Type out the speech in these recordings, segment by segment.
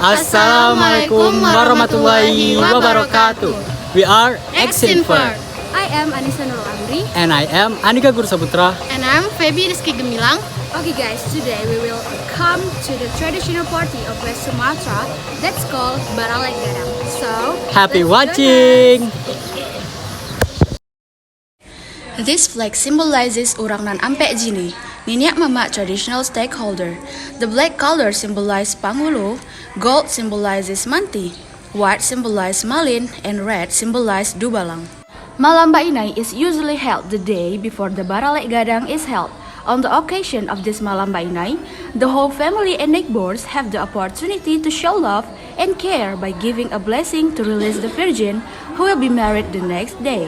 Assalamualaikum warahmatullahi wabarakatuh. We are EXINVERT. I am Anisa Nurul Amri. And I am Andika Guruh Saputra. And I'm Febby, Rizky, Gemilang. Okay guys, today we will come to the traditional party of West Sumatra that's called Baralek Gadang. So, Happy watching! This flag symbolizes Orang Nan Ampek Jini, Niniak Mamak traditional stakeholder. The black color symbolizes Panghulu, gold symbolizes Manti, white symbolizes Malin, and red symbolizes Dubalang. Malam Bainai is usually held the day before the Baralek Gadang is held. On the occasion of this Malam Bainai, the whole family and neighbors have the opportunity to show love and care by giving a blessing to release the virgin who will be married the next day.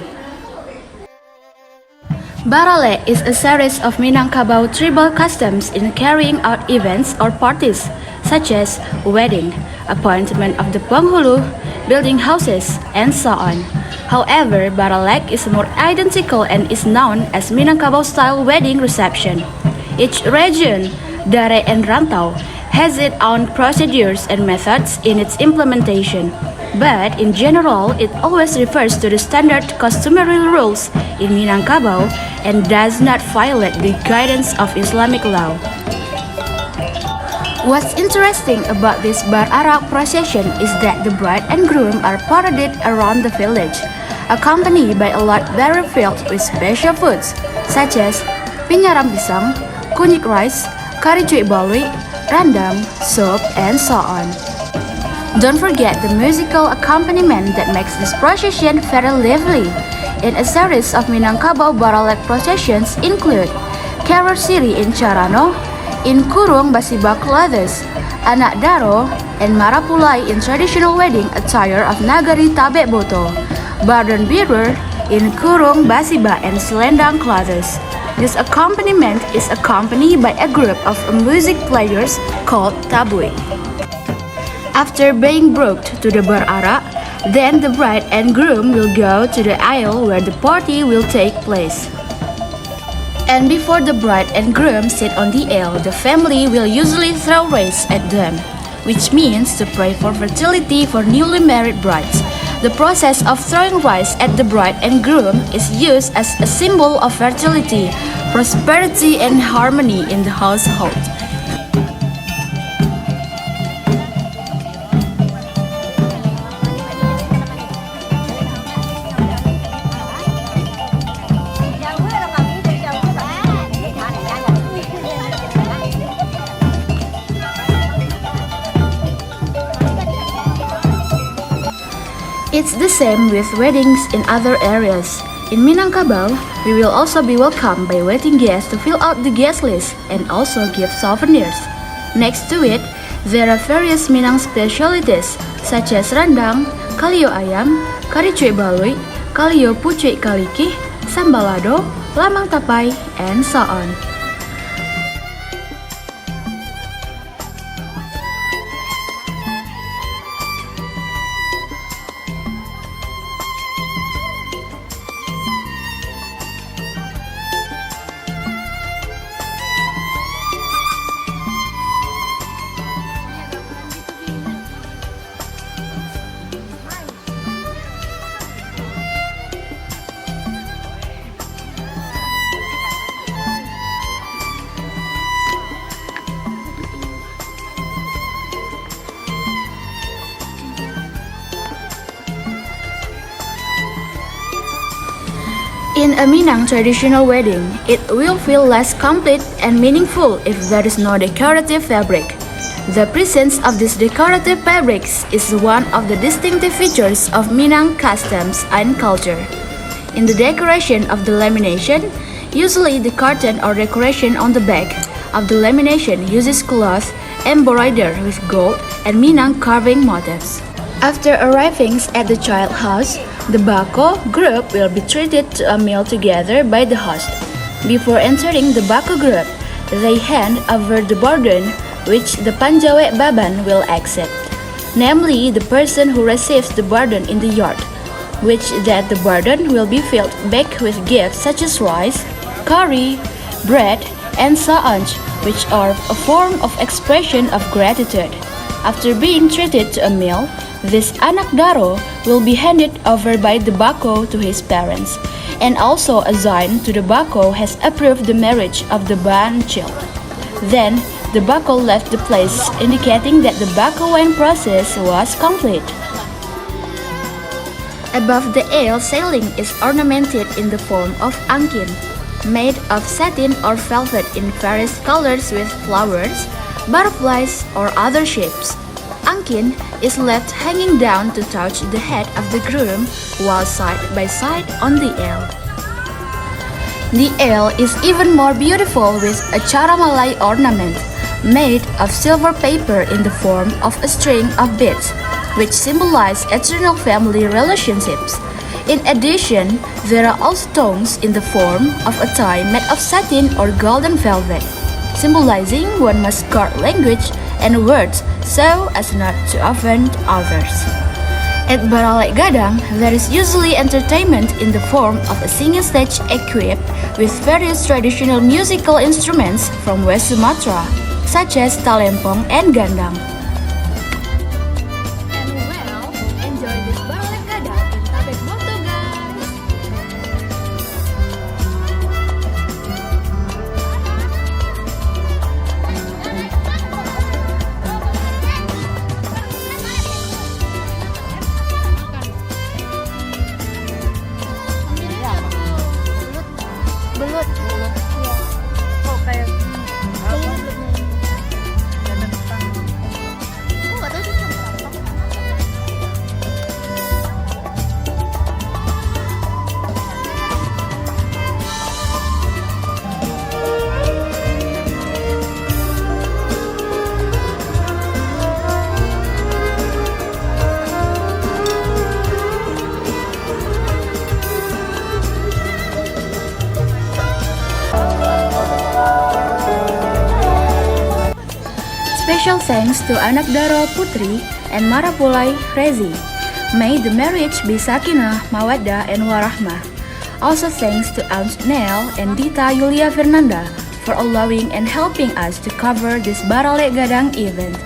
Baralek is a series of Minangkabau tribal customs in carrying out events or parties, such as wedding, appointment of the Penghulu, building houses, and so on. However, Baralek is more identical and is known as Minangkabau-style wedding reception. Each region, Dare and Rantau, has its own procedures and methods in its implementation. But in general, it always refers to the standard customary rules in Minangkabau and does not violate the guidance of Islamic law. What's interesting about this Bar Arak procession is that the bride and groom are paraded around the village, accompanied by a large barrel filled with special foods such as pinyaram pisang, kunyit rice, kari cuy balui, randang, soup, and so on. Don't forget the musical accompaniment that makes this procession very lively. In a series of Minangkabau Baralek processions include Carol Siri in Carano, in Kurung Basiba clothes, Anak Daro, and Marapulai in traditional wedding attire of Nagari Tabek Boto, Barden Bearer in Kurung Basiba and Selendang clothes. This accompaniment is accompanied by a group of music players called Tabui. After being brought to the Bar Arak, then the bride and groom will go to the aisle where the party will take place. And before the bride and groom sit on the aisle, the family will usually throw rice at them, which means to pray for fertility for newly married brides. The process of throwing rice at the bride and groom is used as a symbol of fertility, prosperity, and harmony in the household. It's the same with weddings in other areas. In Minangkabau, we will also be welcomed by waiting guests to fill out the guest list and also give souvenirs. Next to it, there are various Minang specialties such as randang, kalio ayam, kari cuy balui, kalio pucuy kaliki, sambalado, lamang tapai, and so on. In a Minang traditional wedding, it will feel less complete and meaningful if there is no decorative fabric. The presence of these decorative fabrics is one of the distinctive features of Minang customs and culture. In the decoration of the lamination, usually the curtain or decoration on the back of the lamination uses cloth embroidered with gold and Minang carving motifs. After arriving at the child house, the Bako group will be treated to a meal together by the host. Before entering the Bako group, they hand over the burden which the Panjawe Baban will accept, namely the person who receives the burden in the yard, which that the burden will be filled back with gifts such as rice, curry, bread, and so on, which are a form of expression of gratitude. After being treated to a meal, this anak daro will be handed over by the bako to his parents, and also a sign to the bako has approved the marriage of the ban child. Then, the bako left the place, indicating that the bakawin process was complete. Above the ale ceiling is ornamented in the form of angkin, made of satin or velvet in various colors with flowers, butterflies, or other shapes. Angkin is left hanging down to touch the head of the groom while side by side on the ale. The ale is even more beautiful with a charamalai ornament made of silver paper in the form of a string of beads, which symbolize eternal family relationships. In addition, there are also tongues in the form of a tie made of satin or golden velvet, symbolizing one must guard language and words so as not to offend others. At Baralek Gadang, there is usually entertainment in the form of a singing stage equipped with various traditional musical instruments from West Sumatra, such as talempong and gandang. And well, enjoy this Baralek Gadang in Tabek Boto, guys! Belut. Oh, kayak Special thanks to Anak Daro Putri and Marapulai Rezi. May the marriage be sakinah, mawaddah, and warahmah. Also thanks to Aunt Nel and Dita Yulia Fernanda for allowing and helping us to cover this Baralek Gadang event.